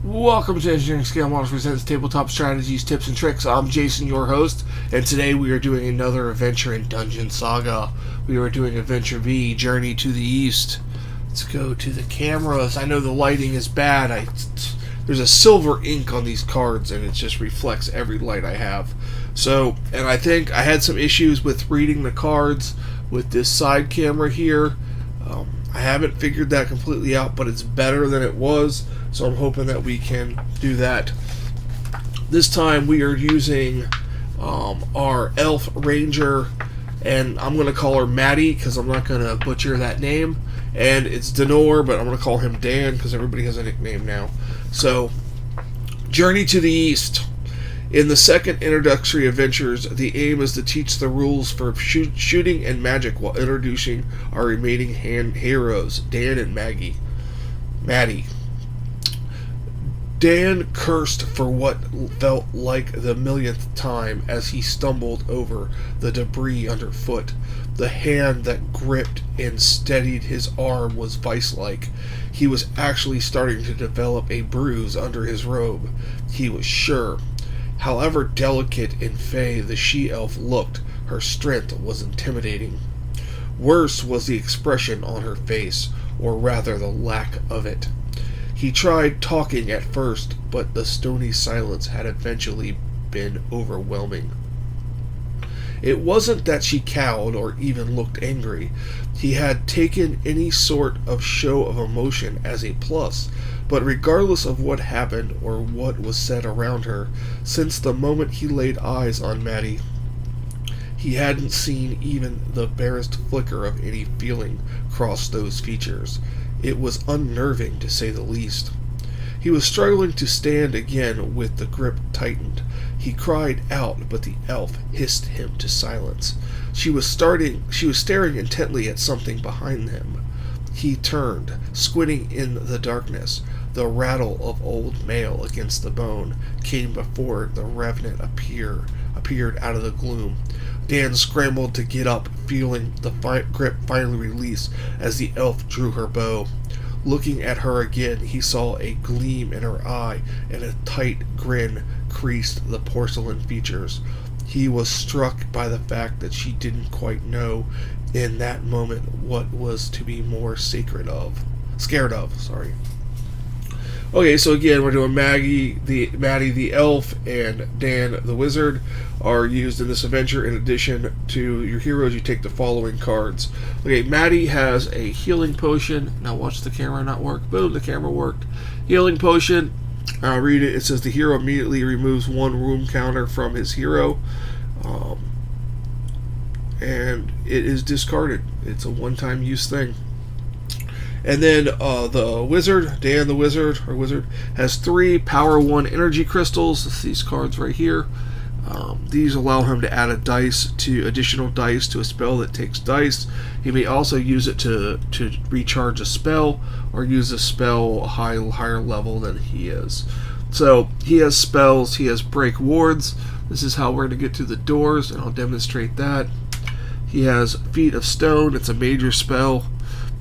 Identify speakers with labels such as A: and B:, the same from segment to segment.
A: Welcome to Engineering Scale Models Presents Tabletop Strategies, Tips, and Tricks. I'm Jason, your host, and today we are doing another adventure in Dungeon Saga. We are doing Adventure V, Journey to the East. Let's go to the cameras. I know the lighting is bad. There's a silver ink on these cards, and it just reflects every light I have. And I think I had some issues with reading the cards with this side camera here. I haven't figured that completely out, but it's better than it was, so I'm hoping that we can do that. This time we are using our Elf Ranger, and I'm going to call her Maddie because I'm not going to butcher that name. And it's Denor, but I'm going to call him Dan because everybody has a nickname now. So, Journey to the East. In the second introductory adventures, the aim is to teach the rules for shooting and magic while introducing our remaining heroes, Dan and Maddie. Dan cursed for what felt like the millionth time as he stumbled over the debris underfoot. The hand that gripped and steadied his arm was vice-like. He was actually starting to develop a bruise under his robe. He was sure. However delicate and fey the she-elf looked, her strength was intimidating. Worse was the expression on her face, or rather the lack of it. He tried talking at first, but the stony silence had eventually been overwhelming. It wasn't that she cowed or even looked angry. He had taken any sort of show of emotion as a plus, but regardless of what happened or what was said around her, since the moment he laid eyes on Maddie, he hadn't seen even the barest flicker of any feeling cross those features. It was unnerving, to say the least. He was struggling to stand again with the grip tightened. He cried out, but the elf hissed him to silence. She was staring intently at something behind him. He turned, squinting in the darkness. The rattle of old mail against the bone came before the revenant appeared out of the gloom. Dan scrambled to get up, feeling the grip finally release as the elf drew her bow. Looking at her again, he saw a gleam in her eye, and a tight grin creased the porcelain features. He was struck by the fact that she didn't quite know in that moment what was to be more scared of. Okay, so again, we're doing Maddie the elf and Dan the wizard are used in this adventure. In addition to your heroes, you take the following cards. Okay, Maddie has a healing potion. Now watch the camera not work. Boom, the camera worked. Healing potion. Read it. It says the hero immediately removes one wound counter from his hero. And it is discarded. It's a one-time use thing. And then the wizard, Dan the wizard, has 3 Power 1 energy crystals. It's these cards right here. These allow him to add additional dice to a spell that takes dice. He may also use it to recharge a spell or use a spell higher level than he is. So he has spells. He has break wards. This is how we're going to get to the doors, and I'll demonstrate that. He has Feet of Stone. It's a major spell.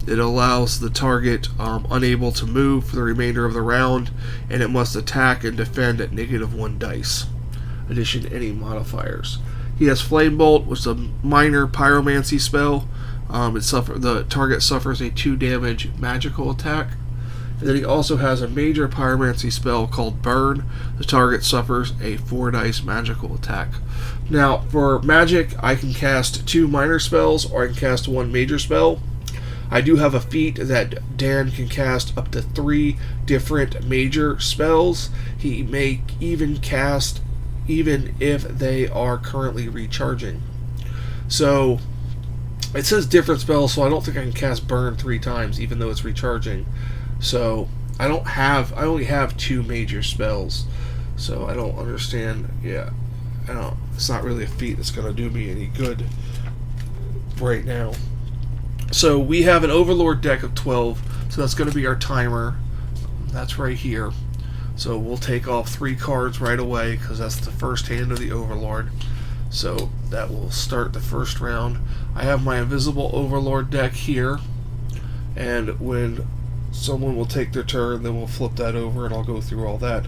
A: It allows the target unable to move for the remainder of the round, and it must attack and defend at -1 dice. Addition to any modifiers. He has Flame Bolt, which is a minor pyromancy spell. The target suffers a 2 damage magical attack. And then he also has a major pyromancy spell called Burn. The target suffers a 4 dice magical attack. Now, for magic, I can cast 2 minor spells, or I can cast 1 major spell. I do have a feat that Dan can cast up to 3 different major spells. He may even cast even if they are currently recharging. So, it says different spells, so I don't think I can cast Burn 3 times, even though it's recharging. So, I only have 2 major spells. So, I don't understand. It's not really a feat that's going to do me any good right now. So we have an Overlord deck of 12, so that's going to be our timer. That's right here. So we'll take off 3 cards right away because that's the first hand of the Overlord. So that will start the first round. I have my Invisible Overlord deck here, and when someone will take their turn, then we'll flip that over and I'll go through all that.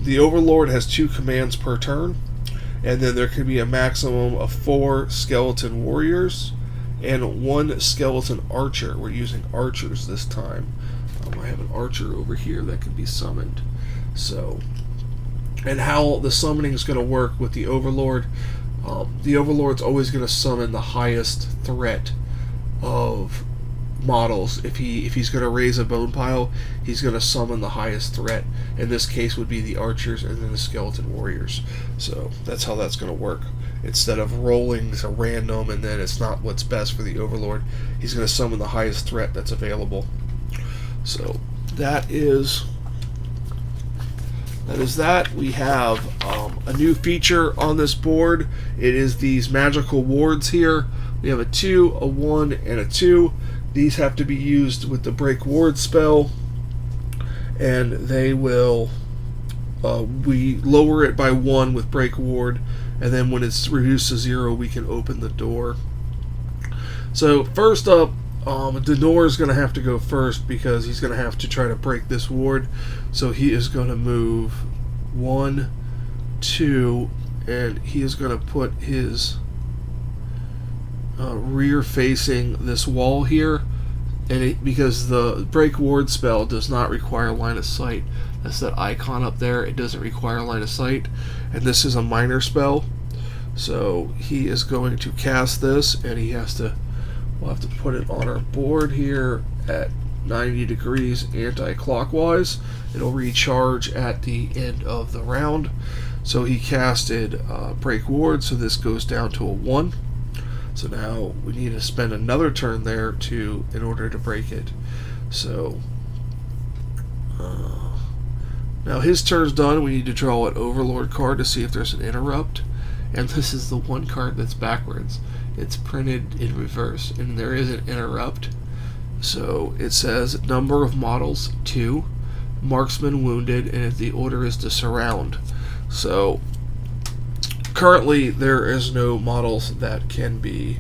A: The Overlord has 2 commands per turn, and then there can be a maximum of 4 skeleton warriors and 1 skeleton archer. We're using archers this time. I have an archer over here that can be summoned. So, and how the summoning is going to work with the Overlord. The Overlord's always going to summon the highest threat of models. If he's going to raise a bone pile, he's going to summon the highest threat. In this case would be the archers and then the skeleton warriors. So that's how that's going to work. Instead of rolling to random and then it's not what's best for the Overlord, he's going to summon the highest threat that's available. So that is that. We have a new feature on this board. It is these magical wards here. We have a 2, a 1, and a 2. These have to be used with the break ward spell, and they will we lower it by 1 with break ward, and then when it's reduced to 0 we can open the door. So first up, Denor is going to have to go first because he's going to have to try to break this ward. So he is going to move 1, 2, and he is going to put his rear facing this wall here, and because the break ward spell does not require line of sight. That's that icon up there. It doesn't require line of sight, and this is a minor spell. So he is going to cast this, and we'll have to put it on our board here at 90 degrees anti-clockwise. It'll recharge at the end of the round. So he casted break ward, so this goes down to a 1. So now we need to spend another turn there in order to break it. So now his turn's done. We need to draw an Overlord card to see if there's an interrupt. And this is the one card that's backwards. It's printed in reverse, and there is an interrupt. So it says number of models 2, marksman wounded, and the order is to surround. So currently there is no models that can be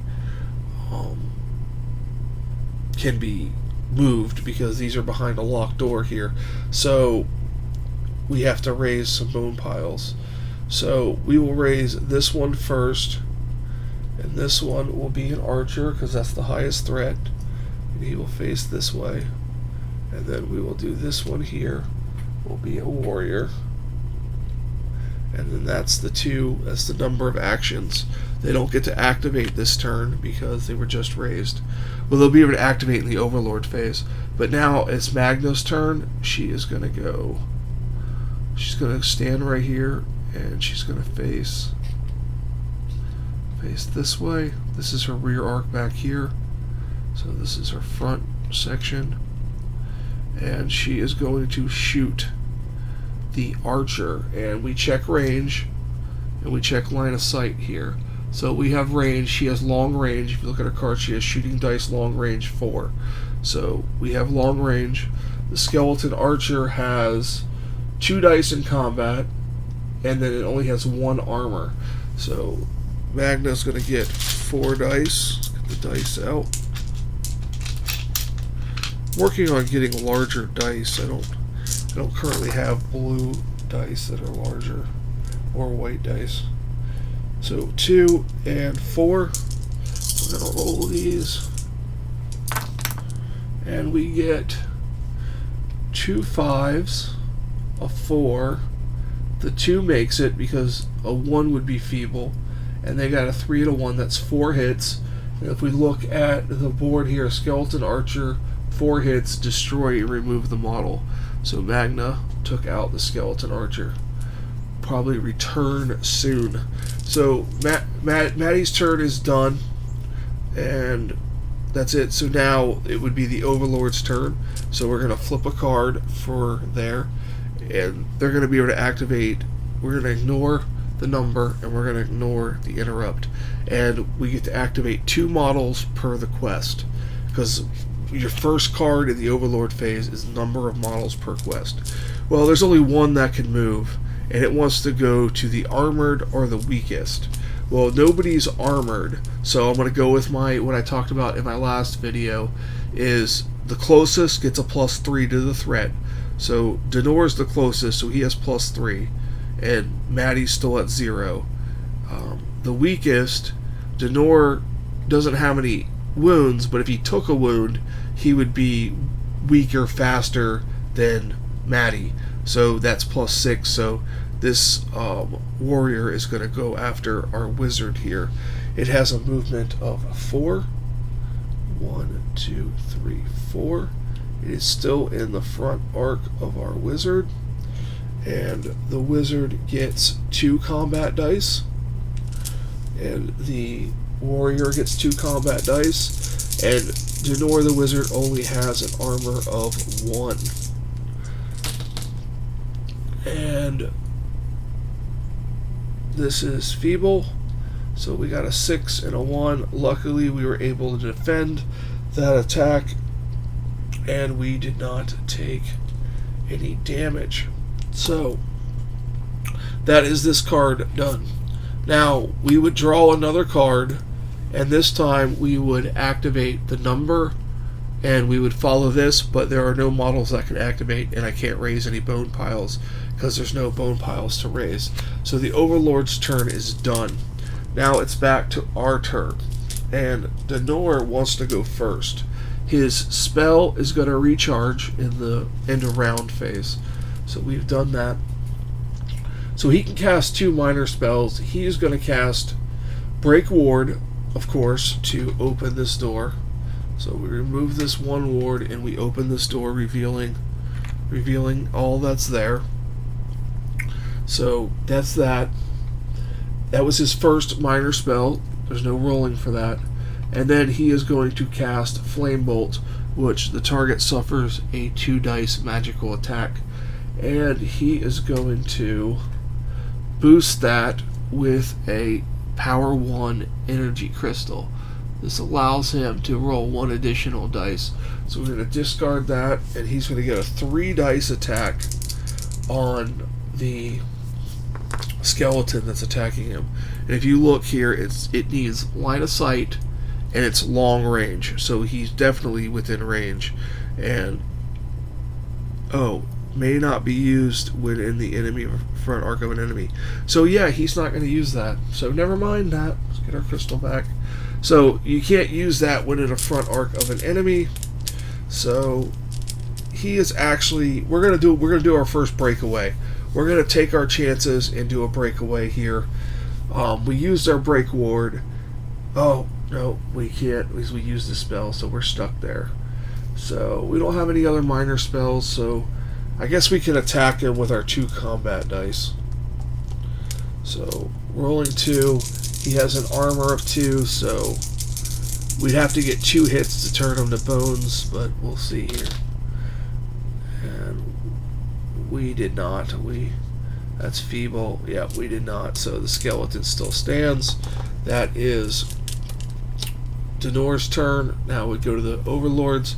A: moved because these are behind a locked door here. So we have to raise some bone piles. So we will raise this one first, and this one will be an archer because that's the highest threat, and he will face this way. And then we will do this one here, will be a warrior, and then that's the 2. That's the number of actions. They don't get to activate this turn because they were just raised. Well, they'll be able to activate in the Overlord phase. But now it's Magna's turn. She is going to go. She's going to stand right here, and she's going to face this way. This is her rear arc back here. So this is her front section. And she is going to shoot the archer. And we check range, and we check line of sight here. So we have range. She has long range. If you look at her card, she has shooting dice long range 4. So we have long range. The skeleton archer has 2 dice in combat, and then it only has 1 armor. So Magna's going to get 4 dice. Get the dice out. Working on getting larger dice. I don't currently have blue dice that are larger, or white dice. So 2 and 4. We're going to roll these, and we get 2 5s, a 4. The 2 makes it because a 1 would be feeble, and they got a 3 and a 1. That's 4 hits. And if we look at the board here, skeleton archer, 4 hits, destroy, remove the model. So Magna took out the skeleton archer. Probably return soon. So Maddie's turn is done, and that's it. So now it would be the Overlord's turn. So we're going to flip a card for there, and they're going to be able to activate. We're going to ignore the number, and we're going to ignore the interrupt. And we get to activate 2 models per the quest, because your first card in the Overlord phase is number of models per quest. Well, there's only 1 that can move, and it wants to go to the armored or the weakest. Well, nobody's armored, so I'm going to go with what I talked about in my last video, is the closest gets a +3 to the threat. So Denor's the closest, so he has +3, and Maddie's still at 0. The weakest, Denor doesn't have any wounds, but if he took a wound, he would be weaker faster than Maddie. So that's +6. So this warrior is going to go after our wizard here. It has a movement of 4. 1, 2, 3, 4. It is still in the front arc of our wizard. And the wizard gets 2 combat dice. And the warrior gets 2 combat dice. And Denor the wizard only has an armor of 1. And this is feeble. So we got a 6 and a 1. Luckily, we were able to defend that attack, and we did not take any damage. So that is this card done. Now we would draw another card, and this time we would activate the number, and we would follow this, but there are no models that can activate, and I can't raise any bone piles because there's no bone piles to raise. So the Overlord's turn is done. Now it's back to our turn, and Denor wants to go first. His spell is going to recharge in the end of round phase. So we've done that. So he can cast 2 minor spells. He is going to cast Break Ward, of course, to open this door. So we remove this 1 ward and we open this door, revealing all that's there. So that's that. That was his first minor spell. There's no rolling for that. And then he is going to cast Flame Bolt, which the target suffers a 2 dice magical attack. And he is going to boost that with a Power 1 energy crystal. This allows him to roll 1 additional dice. So we're going to discard that, and he's going to get a 3 dice attack on the skeleton that's attacking him. And if you look here, it needs line of sight and it's long range, so he's definitely within range. And may not be used when in the enemy front arc of an enemy. So yeah, he's not going to use that, so never mind that. Let's get our crystal back. So you can't use that when in a front arc of an enemy. So he is actually, we're gonna do our first breakaway. We're going to take our chances and do a breakaway here. We used our break ward. Oh, no, we can't because we used the spell, so we're stuck there. So we don't have any other minor spells, so I guess we can attack him with our 2 combat dice. So rolling 2, he has an armor of 2, so we'd have to get 2 hits to turn him to bones, but we'll see here. And we did not. That's feeble. Yeah, we did not. So the skeleton still stands. That is Denor's turn. Now we go to the Overlord's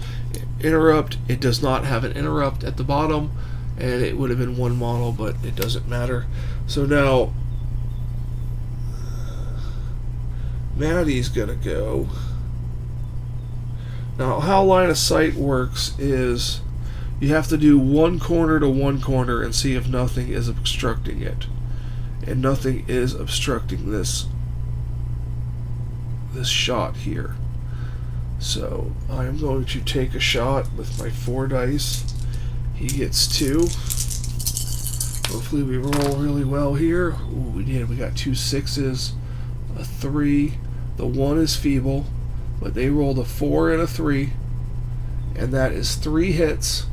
A: interrupt. It does not have an interrupt at the bottom, and it would have been 1 model, but it doesn't matter. So now Maddie's gonna go. Now how line of sight works is you have to do 1 corner to 1 corner and see if nothing is obstructing it. And nothing is obstructing this shot here. So I'm going to take a shot with my 4 dice. He gets 2. Hopefully we roll really well here. Ooh, we did. We got 2 6s, a 3. The 1 is feeble, but they rolled a 4 and a 3. And that is 3 hits.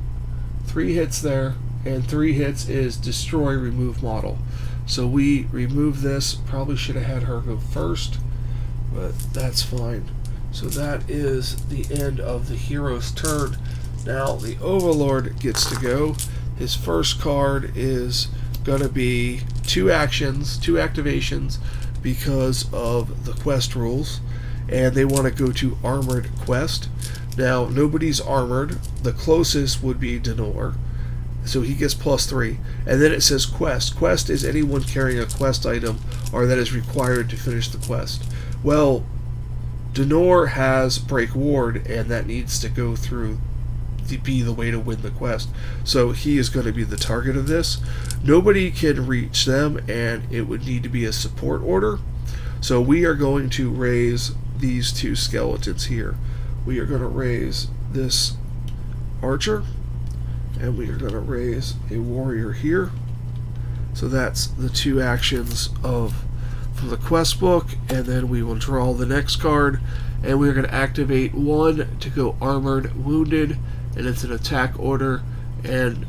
A: 3 hits there, and 3 hits is destroy, remove model. So we remove this. Probably should have had her go first, but that's fine. So that is the end of the hero's turn. Now the Overlord gets to go. His first card is going to be 2 actions, 2 activations because of the quest rules, and they want to go to Armored Quest. Now, nobody's armored. The closest would be Denor, so he gets +3. And then it says quest. Quest is anyone carrying a quest item or that is required to finish the quest. Well, Denor has Break Ward, and that needs to go through be the way to win the quest. So he is going to be the target of this. Nobody can reach them, and it would need to be a support order. So we are going to raise these two skeletons here. We are going to raise this archer, and we are going to raise a warrior here. So that's the two actions from the quest book, and then we will draw the next card, and we're going to activate one to go armored wounded, and it's an attack order, and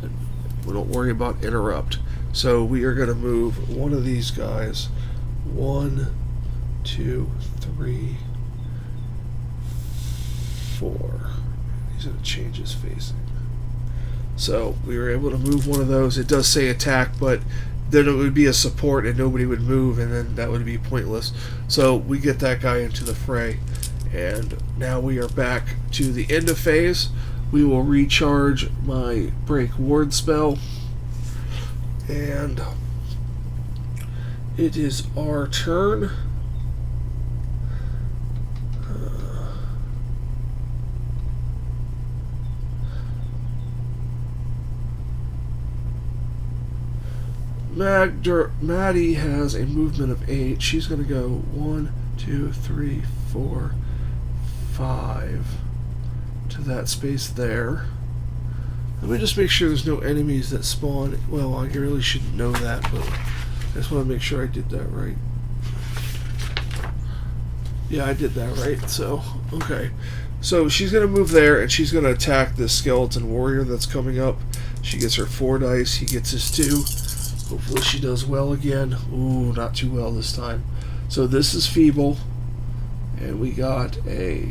A: we don't worry about interrupt. So we are going to move one of these guys. 1, 2, 3, 4. He's going to change his facing. So we were able to move one of those. It does say attack, but then it would be a support and nobody would move, and then that would be pointless. So we get that guy into the fray, and now we are back to the end of phase. We will recharge my break ward spell, and it is our turn. Maddie has a movement of 8. She's going to go 1, 2, 3, 4, 5 to that space there. Let me just make sure there's no enemies that spawn. Well, I really shouldn't know that, but I just want to make sure I did that right. Yeah, I did that right. So, okay. So she's going to move there, and she's going to attack this skeleton warrior that's coming up. She gets her 4 dice. He gets his 2. Hopefully she does well again. Ooh, not too well this time. So this is feeble, and we got a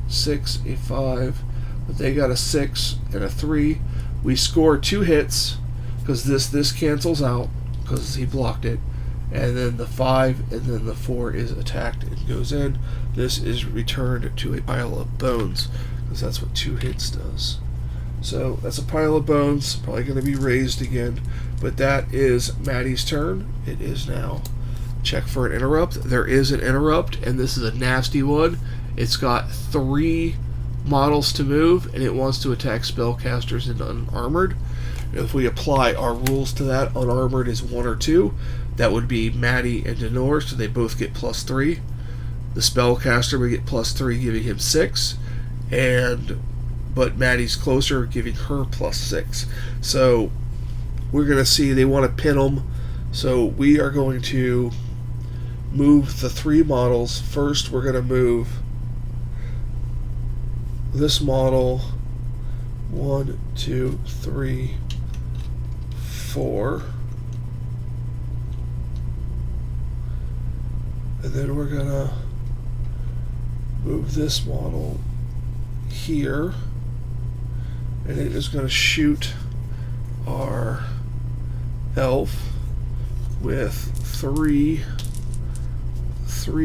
A: 6, a 5, but they got a 6 and a 3. We score 2 hits because this cancels out because he blocked it, and then the 5 and then the 4 is attacked and goes in. This is returned to a pile of bones because that's what 2 hits does. So that's a pile of bones, probably going to be raised again. But that is Maddie's turn. It is now check for an interrupt. There is an interrupt, and this is a nasty one. It's got 3 models to move, and it wants to attack spellcasters and unarmored. If we apply our rules to that, unarmored is 1 or 2. That would be Maddie and Denor, so they both get +3. The spellcaster would get +3, giving him 6, but Maddie's closer, giving her +6. So we're going to see they want to pin them. So we are going to move the 3 models. First, we're going to move this model 1, 2, 3, 4. And then we're going to move this model here. And it is going to shoot our elf with 3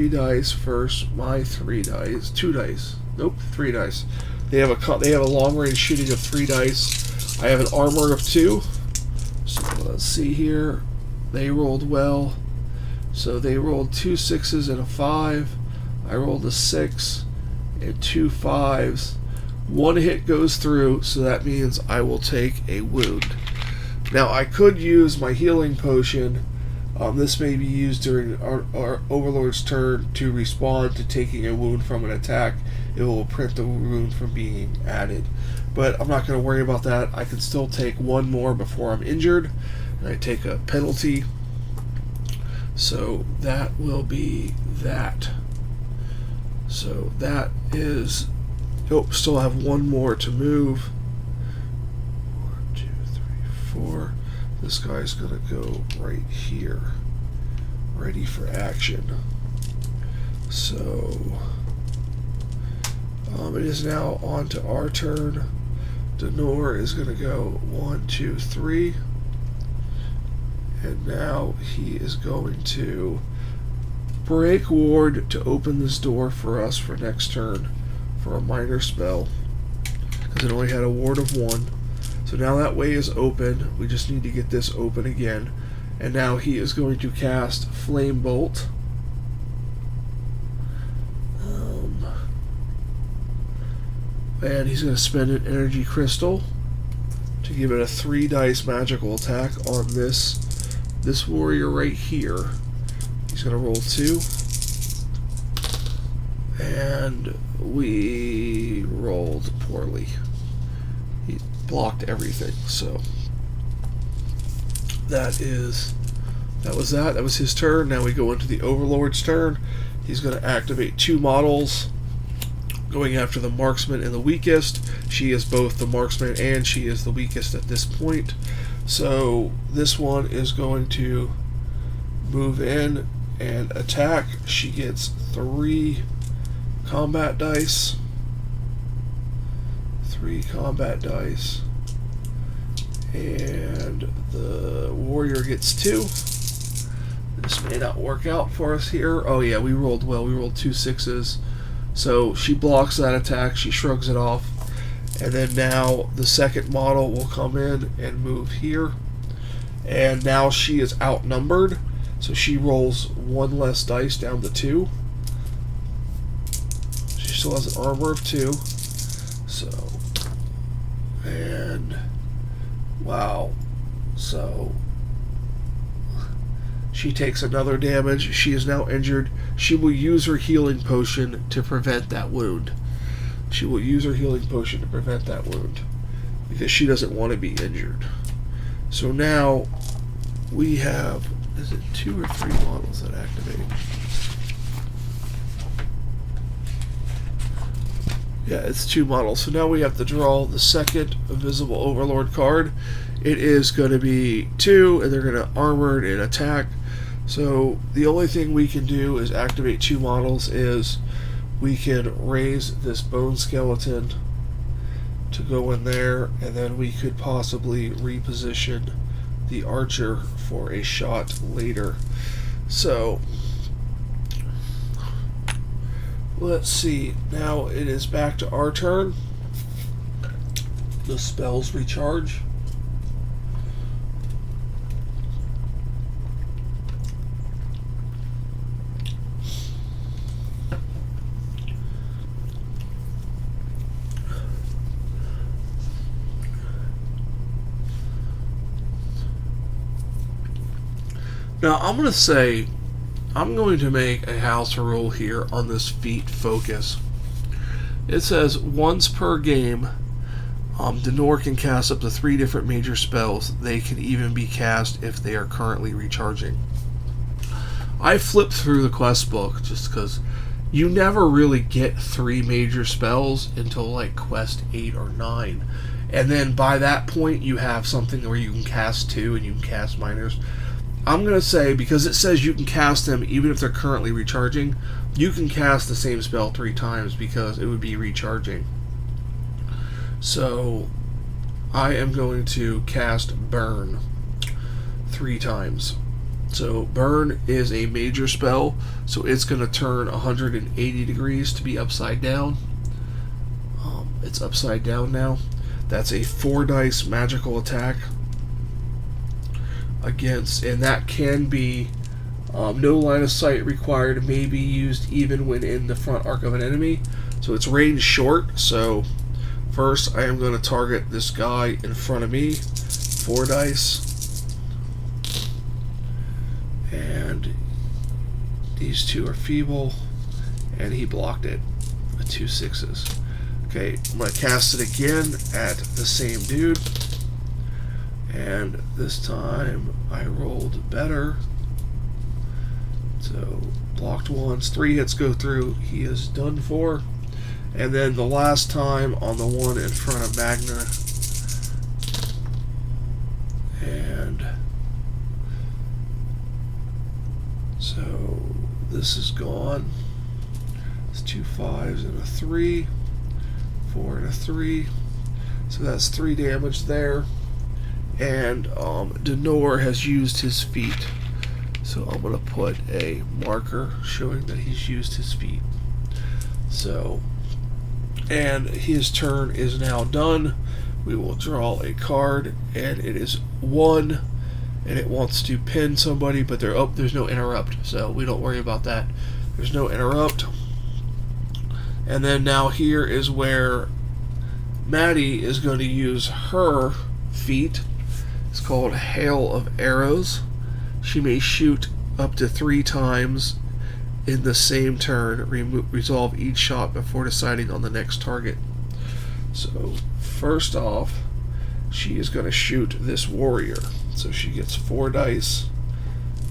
A: dice first. My 3 dice, 2 dice. Nope, 3 dice. They have a long range shooting of 3 dice. I have an armor of 2. So let's see here. They rolled well. So they rolled 2 6s and a 5. I rolled a 6 and 2 5s. 1 hit goes through, so that means I will take a wound. Now, I could use my healing potion. This may be used during our Overlord's turn to respond to taking a wound from an attack. It will prevent the wound from being added. But I'm not going to worry about that. I can still take 1 more before I'm injured, and I take a penalty. So that will be that. So that is... Oh, still have 1 more to move. 1, 2, 3, 4. This guy's gonna go right here, ready for action. So it is now on to our turn. Denor is gonna go 1, 2, 3, and now he is going to break ward to open this door for us for next turn. For a minor spell, because it only had a ward of 1. So now that way is open. We just need to get this open again. And now he is going to cast Flame Bolt. And he's going to spend an energy crystal to give it a 3 dice magical attack on this warrior right here. He's going to roll 2. And we rolled poorly. He blocked everything. So that was that. That was his turn. Now we go into the Overlord's turn. He's going to activate 2 models, going after the marksman and the weakest. She is both the marksman and she is the weakest at this point. So this one is going to move in and attack. She gets 3 combat dice. 3 combat dice. And the warrior gets 2. This may not work out for us here. Oh yeah, we rolled well. We rolled 2 6s. So she blocks that attack. She shrugs it off. And then now the second model will come in and move here. And now she is outnumbered. So she rolls 1 less dice down to 2. She still has an armor of 2. So, and wow. So she takes another damage. She is now injured. She will use her healing potion to prevent that wound. She will use her healing potion to prevent that wound because she doesn't want to be injured. So now we have, is it 2 or 3 models that activate? Yeah, it's 2 models. So now we have to draw the second Invisible Overlord card. It is going to be 2, and they're going to armored and attack. So the only thing we can do is activate 2 models is we can raise this bone skeleton to go in there, and then we could possibly reposition the archer for a shot later. So let's see. Now it is back to our turn. The spells recharge. Now, I'm going to make a house rule here on this feat focus. It says once per game, Denor can cast up to 3 different major spells. They can even be cast if they are currently recharging. I flipped through the quest book just because you never really get 3 major spells until like quest 8 or 9. And then by that point, you have something where you can cast 2 and you can cast minors. I'm going to say, because it says you can cast them even if they're currently recharging, you can cast the same spell 3 times because it would be recharging. So, I am going to cast Burn 3 times. So, Burn is a major spell, so it's going to turn 180 degrees to be upside down. It's upside down now. That's a 4 dice magical attack. Against, and that can be no line of sight required, may be used even when in the front arc of an enemy. So it's range short. So first I am going to target this guy in front of me, 4 dice, and these 2 are feeble, and he blocked it with 2 6s. Okay, I'm going to cast it again at the same dude. And this time I rolled better. So blocked once, 3 hits go through, he is done for. And then the last time on the one in front of Magna. And so this is gone. It's 2 5s and a 3, 4 and a 3. So that's 3 damage there. And Denor has used his feat. So I'm going to put a marker showing that he's used his feat. So, and his turn is now done. We will draw a card, and it is 1, and it wants to pin somebody, but there's no interrupt, so we don't worry about that. There's no interrupt. And then now here is where Maddie is going to use her feat. It's called Hail of Arrows. She may shoot up to 3 times in the same turn. Resolve each shot before deciding on the next target. So first off, she is going to shoot this warrior. So she gets 4 dice,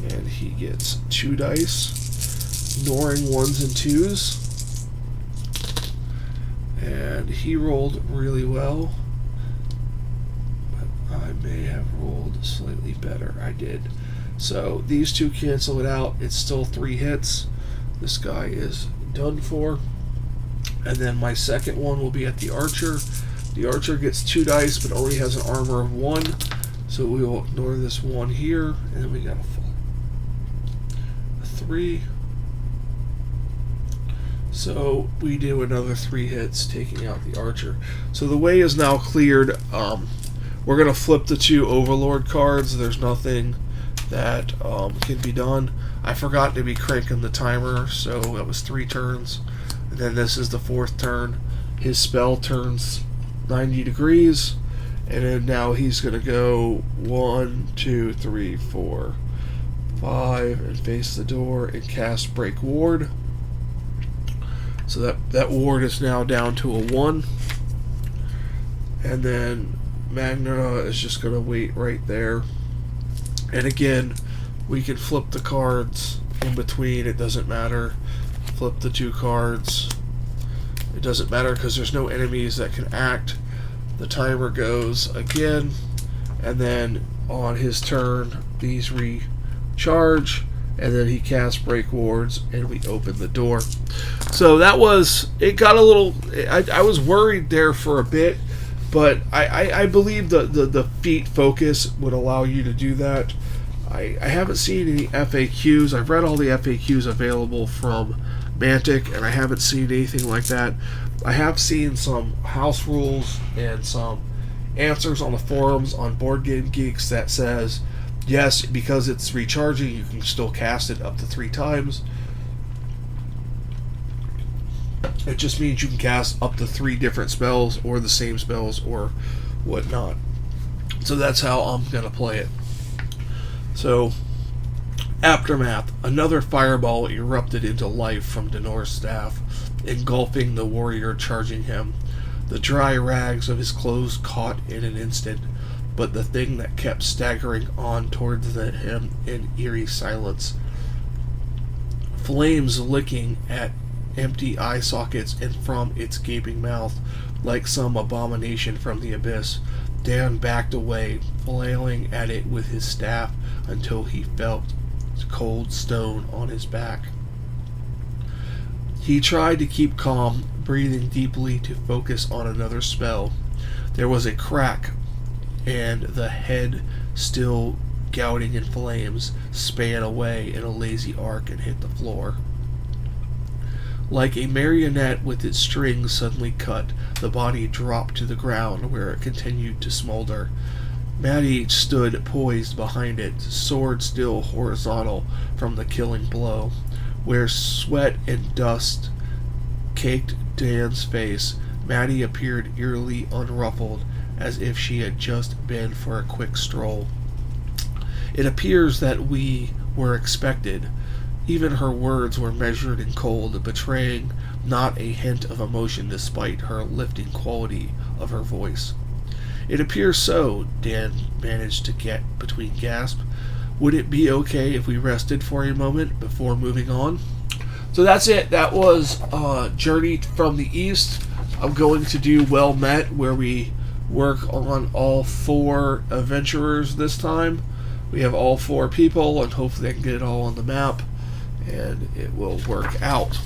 A: and he gets 2 dice, ignoring 1s and 2s. And he rolled really well, but I may have rolled slightly better. I did. So these 2 cancel it out. It's still 3 hits. This guy is done for. And then my second one will be at the archer. The archer gets 2 dice, but only has an armor of 1. So we will ignore this 1 here, and then we got a 3. So we do another 3 hits, taking out the archer. So the way is now cleared. We're going to flip the 2 overlord cards. There's nothing that can be done. I forgot to be cranking the timer, so that was 3 turns. And then this is the 4th turn. His spell turns 90 degrees. And then now he's going to go 1, 2, 3, 4, 5, and face the door and cast Break Ward. So that ward is now down to a 1. And then Magna is just going to wait right there. And again, we can flip the cards in between. It doesn't matter. Flip the 2 cards. It doesn't matter because there's no enemies that can act. The timer goes again. And then on his turn, these recharge. And then he casts Break Wards, and we open the door. So that was, it got a little, I was worried there for a bit, but I believe the feat focus would allow you to do that. I haven't seen any FAQs. I've read all the FAQs available from Mantic, and I haven't seen anything like that. I have seen some house rules and some answers on the forums on Board Game Geeks that says, yes, because it's recharging, you can still cast it up to 3 times. It just means you can cast up to 3 different spells, or the same spells, or whatnot. So that's how I'm going to play it. So, Aftermath. Another fireball erupted into life from Denor's staff, engulfing the warrior charging him. The dry rags of his clothes caught in an instant, but the thing that kept staggering on towards him in eerie silence. Flames licking at empty eye sockets and from its gaping mouth, like some abomination from the abyss. Dan backed away, flailing at it with his staff until he felt cold stone on his back. He tried to keep calm, breathing deeply to focus on another spell. There was a crack, and the head, still gouting in flames, span away in a lazy arc and hit the floor. Like a marionette with its strings suddenly cut, the body dropped to the ground where it continued to smolder. Maddie stood poised behind it, sword still horizontal from the killing blow. Where sweat and dust caked Dan's face, Maddie appeared eerily unruffled, as if she had just been for a quick stroll. It appears that we were expected. Even her words were measured and cold, betraying not a hint of emotion despite her lifting quality of her voice. It appears so, Dan managed to get between gasps. Would it be okay if we rested for a moment before moving on? So that's it. That was Journey from the East. I'm going to do Well Met, where we work on all 4 adventurers this time. We have all 4 people, and hopefully I can get it all on the map, and it will work out.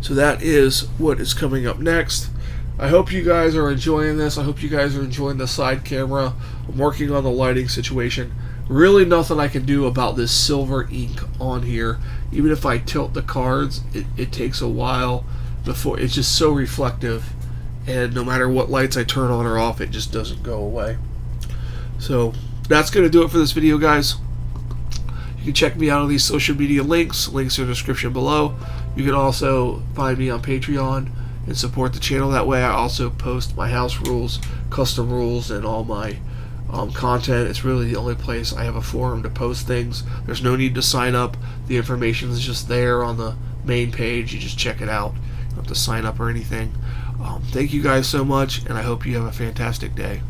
A: So that is what is coming up next. I hope you guys are enjoying this. I hope you guys are enjoying the side camera. I'm working on the lighting situation. Really nothing I can do about this silver ink on here. Even if I tilt the cards, it takes a while before, it's just so reflective, and no matter what lights I turn on or off, it just doesn't go away. So that's going to do it for this video, guys. You can check me out on these social media links. Links are in the description below. You can also find me on Patreon and support the channel that way. I also post my house rules, custom rules, and all my content. It's really the only place I have a forum to post things. There's no need to sign up. The information is just there on the main page. You just check it out. You don't have to sign up or anything. Thank you guys so much, and I hope you have a fantastic day.